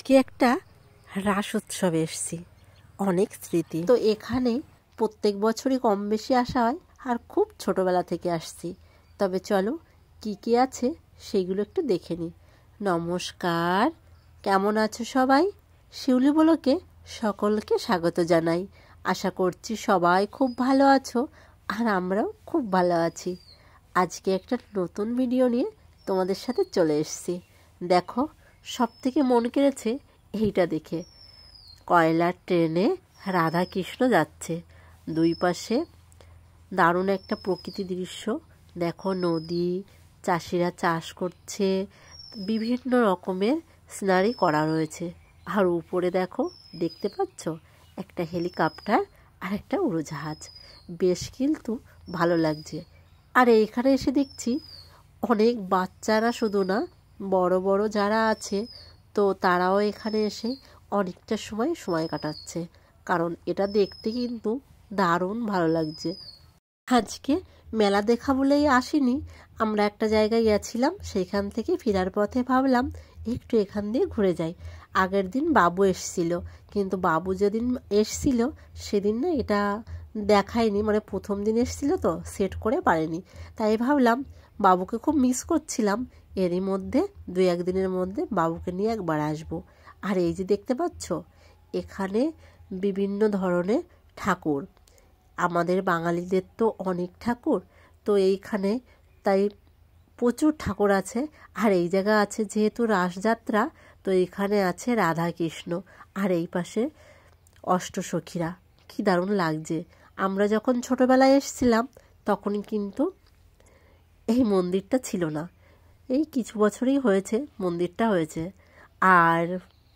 আজকে একটা রাস উৎসবে এসেছি, অনেক স্মৃতি। তো এখানে প্রত্যেক বছরই কম বেশি আসা হয়, আর খুব ছোটবেলা থেকে আসছি। তবে চলো কি কি আছে সেগুলো একটু দেখে নিই। নমস্কার, কেমন আছো সবাই? শিউলি বলকে সকলকে স্বাগত জানাই। আশা করছি সবাই খুব ভালো আছো, আর আমরাও খুব ভালো আছি। আজকে একটা নতুন ভিডিও নিয়ে তোমাদের সাথে চলে এসেছি। দেখো, সব থেকে মন কেড়েছে এইটা দেখে। কয়লার ট্রেনে রাধা কৃষ্ণ যাচ্ছে, দুই পাশে দারুণ একটা প্রকৃতি দৃশ্য। দেখো, নদী, চাষিরা চাষ করছে, বিভিন্ন রকমের সিনারি করা রয়েছে। আর উপরে দেখো, দেখতে পাচ্ছ একটা হেলিকপ্টার আর একটা উড়োজাহাজ। বেশ কিন্তু ভালো লাগছে। আর এইখানে এসে দেখছি অনেক বাচ্চারা শুধু না, বড় বড় যারা আছে তো তারাও এখানে এসে অনেকটা সময় কাটাচ্ছে, কারণ এটা দেখতে কিন্তু দারুণ ভালো লাগছে। আজকে মেলা দেখা বলেই আসিনি, আমরা একটা জায়গায় গেছিলাম, সেইখান থেকে ফেরার পথে ভাবলাম একটু এখান দিয়ে ঘুরে যাই। আগের দিন বাবু এসছিল, কিন্তু বাবু যেদিন এসছিল সেদিন না এটা দেখায়নি, মানে প্রথম দিন এসছিল তো সেট করে পারেনি। তাই ভাবলাম বাবুকে খুব মিস করছিলাম, এরই মধ্যে দু একদিনের মধ্যে বাবুকে নিয়ে একবার আসবো। আর এই যে দেখতে পাচ্ছ, এখানে বিভিন্ন ধরনের ঠাকুর। আমাদের বাঙালিদের তো অনেক ঠাকুর, তো এইখানে তাই প্রচুর ঠাকুর আছে। আর এই জায়গা আছে যেহেতু রাসযাত্রা, তো এখানে আছে রাধা কৃষ্ণ, আর এই পাশে অষ্টসখীরা। কি দারুণ লাগছে। আমরা যখন ছোটবেলায় এসেছিলাম তখন কিন্তু এই মন্দিরটা ছিল না, এই কিছু বছরই হয়েছে মন্দিরটা হয়েছে। আর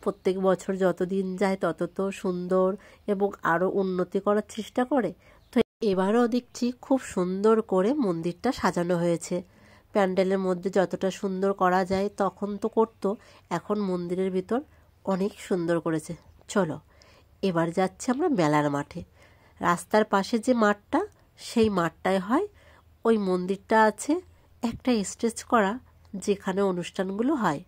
প্রত্যেক বছর যত দিন যায় তত তো সুন্দর এবং আরও উন্নতি করার চেষ্টা করে। তো এবারও দেখছি খুব সুন্দর করে মন্দিরটা সাজানো হয়েছে। প্যান্ডেলের মধ্যে যতটা সুন্দর করা যায় তখন তো করতো, এখন মন্দিরের ভিতর অনেক সুন্দর করেছে। চলো এবার যাচ্ছি আমরা মেলার মাঠে। রাস্তার পাশে যে মাঠটা, সেই মাঠটায় হয় ওই মন্দিরটা আছে একটা স্টেজ করা, যেখানে অনুষ্ঠানগুলো হয়।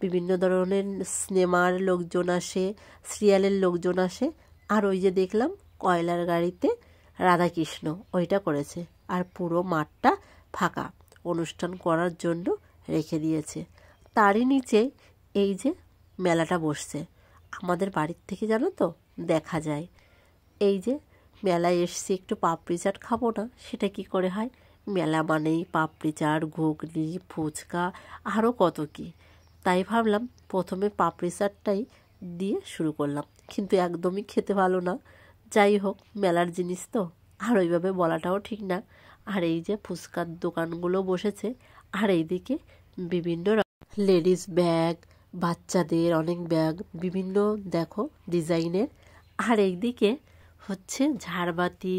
বিভিন্ন ধরনের সিনেমার লোকজন আসে, সিরিয়ালের লোকজন আসে। আর ওই যে দেখলাম কয়লার গাড়িতে রাধাকৃষ্ণ, ওইটা করেছে। আর পুরো মাঠটা ফাঁকা, অনুষ্ঠান করার জন্য রেখে দিয়েছে। তারই নিচে এই যে মেলাটা বসছে, আমাদের বাড়ির থেকে জানো তো দেখা যায়। এই যে মেলায় এসছি, একটু পাপড়ি চাট খাবো না, সেটা কি করে হয়? মেলা মানেই পাপড়ি চাট, ঘুগনি, ফুচকা, আরও কত কি। তাই ভাবলাম প্রথমে পাপড়ি চাটটাই দিয়ে শুরু করলাম, কিন্তু একদমই খেতে ভালো না। যাই হোক, মেলার জিনিস তো, আর ওইভাবে বলাটাও ঠিক না। আর এই যে ফুচকার দোকানগুলো বসেছে, আর এইদিকে বিভিন্ন লেডিস ব্যাগ, বাচ্চাদের অনেক ব্যাগ, বিভিন্ন দেখো ডিজাইনের। আর এইদিকে হচ্ছে ঝাড়বাতি,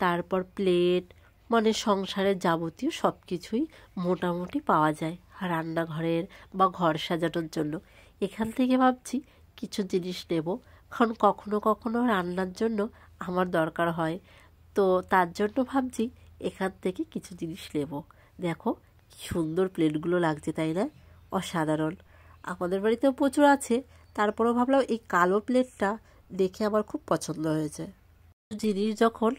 তারপর প্লেট, মানে সংসারের যাবতীয় সব কিছুই মোটামুটি পাওয়া যায় রান্নাঘরের বা ঘর সাজানোর জন্য। এখান থেকে ভাবছি কিছু জিনিস নেব, কারণ কখনো কখনো রান্নার জন্য আমার দরকার হয়, তো তার জন্য ভাবছি এখান থেকে কিছু জিনিস নেব। দেখো কি সুন্দর প্লেটগুলো লাগছে, তাই না? অসাধারণ। আমাদের বাড়িতেও প্রচুর আছে, তারপরেও ভাবলাম এই কালো প্লেটটা দেখে আমার খুব পছন্দ হয়েছে। জিনিস যখন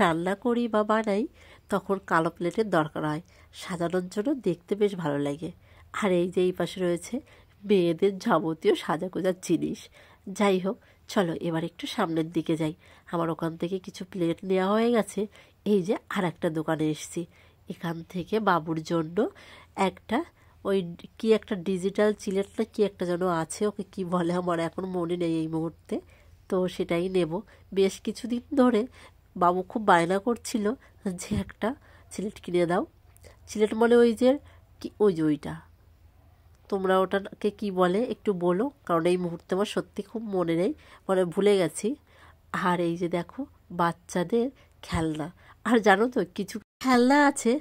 রান্না করি বা বানাই তখন কালো প্লেটের দরকার হয়, সাজানোর জন্য দেখতে বেশ ভালো লাগে। আর এই যে এই পাশে রয়েছে মেয়েদের যাবতীয় সাজাগোজার জিনিস। যাই হোক, চলো এবার একটু সামনের দিকে যাই। আমার ওখান থেকে কিছু প্লেট নেওয়া হয়ে গেছে। এই যে আর একটা দোকানে এসেছি, এখান থেকে বাবুর জন্য একটা ওই কি একটা ডিজিটাল চিলেট না কি একটা যেন আছে, ওকে কি বলে আমার এখন মনে নেই এই মুহূর্তে, তো সেটাই নেব। বেশ কিছুদিন ধরে বাবু খুব বায়না করছিল যে একটা সিলেট কিনে দাও। সিলেট মানে ওই যে কি, ওই যে ওইটা, তোমরা ওটাকে কি বলে একটু বলো, কারণ এই মুহূর্তে আমার সত্যি খুব মনে নেই, মানে ভুলে গেছি। আর এই যে দেখো বাচ্চাদের খেলনা। আর জানো তো কিছু খেলনা আছে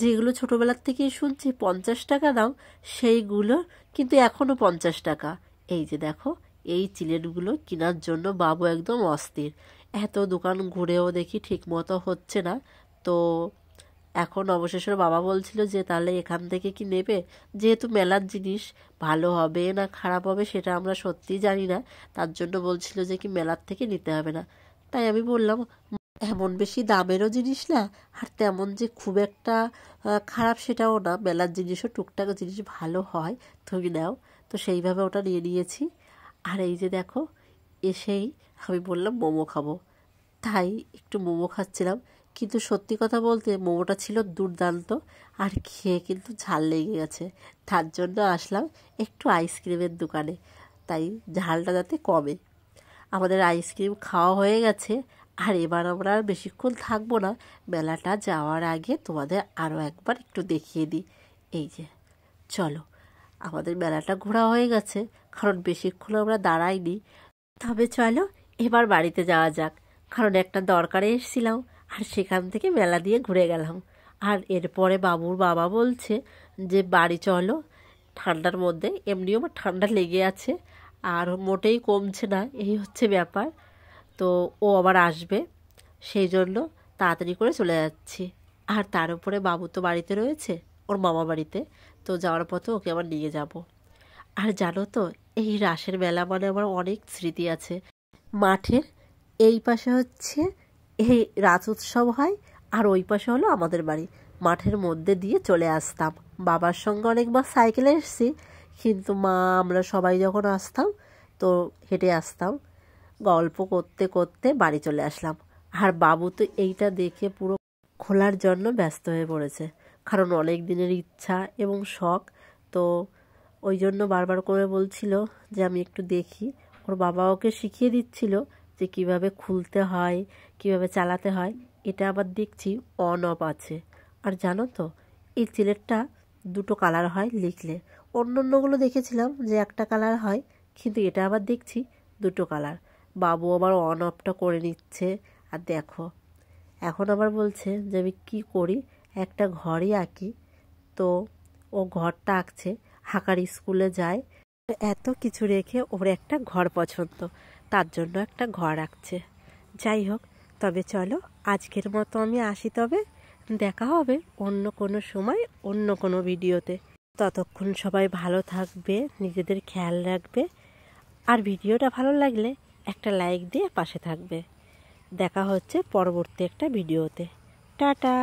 যেগুলো ছোটোবেলার থেকেই শুনছি 50 টাকা দাও, সেইগুলো কিন্তু এখনও 50 টাকা। এই যে দেখো এই চিলেটগুলো কেনার জন্য বাবু একদম অস্থির। এত দোকান ঘুরেও দেখি ঠিক মতো হচ্ছে না, তো এখন অবশেষে বাবা বলছিল যে তাহলে এখান থেকে কি নেবে, যেহেতু মেলার জিনিস ভালো হবে না খারাপ হবে সেটা আমরা সত্যিই জানি না, তার জন্য বলছিল যে কি মেলার থেকে নিতে হবে না। তাই আমি বললাম এমন বেশি দামেরও জিনিস না, আর তেমন যে খুব একটা খারাপ সেটাও না, মেলার জিনিসও টুকটাক জিনিস ভালো হয়, তুমি নাও। তো সেইভাবে ওটা নিয়ে নিয়েছি। আর এই যে দেখো, এসেই আমি বললাম মোমো খাবো, তাই একটু মোমো খাচ্ছিলাম। কিন্তু সত্যি কথা বলতে মোমোটা ছিল দুর্দান্ত, আর খেয়ে কিন্তু ঝাল লেগে গেছে। তার জন্য আসলাম একটু আইসক্রিমের দোকানে, তাই ঝালটা যাতে কমে। আমাদের আইসক্রিম খাওয়া হয়ে গেছে, আর এবার আমরা আর বেশিক্ষণ থাকবো না। মেলাটা যাওয়ার আগে তোমাদের আরও একবার একটু দেখিয়ে দিই। এই যে চলো, আমাদের মেলাটা ঘোরা হয়ে গেছে, কারণ বেশিক্ষণ আমরা দাঁড়াইনি। তবে চলো এবার বাড়িতে যাওয়া যাক, কারণ একটা দরকারে এসেছিলাম, আর সেখান থেকে মেলা দিয়ে ঘুরে গেলাম। আর এরপরে বাবুর বাবা বলছে যে বাড়ি চলো, ঠান্ডার মধ্যে এমনিও আমার ঠান্ডা লেগে আছে আর মোটেই কমছে না, এই হচ্ছে ব্যাপার। তো ও আবার আসবে, সেই জন্য তাড়াতাড়ি করে চলে যাচ্ছি। আর তার উপরে বাবু তো বাড়িতে রয়েছে, ওর মামা বাড়িতে, তো যাওয়ার পথে ওকে আবার নিয়ে যাব। আর জানো তো, এই রাসের মেলা মানে আমার অনেক স্মৃতি আছে। মাঠের এই পাশে হচ্ছে এই রাস উৎসব হয়, আর ওই পাশে হলো আমাদের বাড়ি। মাঠের মধ্যে দিয়ে চলে আসতাম, বাবার সঙ্গে অনেকবার সাইকেলে এসেছি, কিন্তু মা আমরা সবাই যখন আসতাম তো হেঁটে আসতাম। গল্প করতে করতে বাড়ি চলে আসলাম। আর বাবু তো এইটা দেখে পুরো খোলার জন্য ব্যস্ত হয়ে পড়েছে, কারণ অনেক দিনের ইচ্ছা এবং শখ। তো ওই জন্য বারবার করে বলছিল যে আমি একটু দেখি। ওর বাবা ওকে শিখিয়ে দিচ্ছিল যে কিভাবে খুলতে হয়, কিভাবে চালাতে হয়। এটা আবার দেখছি অন অফ আছে। আর জানো তো, এই সিলেটটা দুটো কালার হয় লিখলে। অন্য অন্যগুলো দেখেছিলাম যে একটা কালার হয়, কিন্তু এটা আবার দেখছি দুটো কালার। বাবু আবার অন অফটা করে নিচ্ছে। আর দেখো, এখন আবার বলছে যে আমি কী করি, একটা ঘরই আঁকি। তো ও ঘরটা আঁকছে, আঁকার স্কুলে যায়, এত কিছু রেখে ওর একটা ঘর পছন্দ, তার জন্য একটা ঘর আঁকছে। যাই হোক, তবে চলো আজকের মতো আমি আসি। তবে দেখা হবে অন্য কোনো সময় অন্য কোনো ভিডিওতে। ততক্ষণ সবাই ভালো থাকবে, নিজেদের খেয়াল রাখবে, আর ভিডিওটা ভালো লাগলে একটা লাইক দিয়ে পাশে থাকবে। দেখা হচ্ছে পরবর্তী একটা ভিডিওতে। টাটা।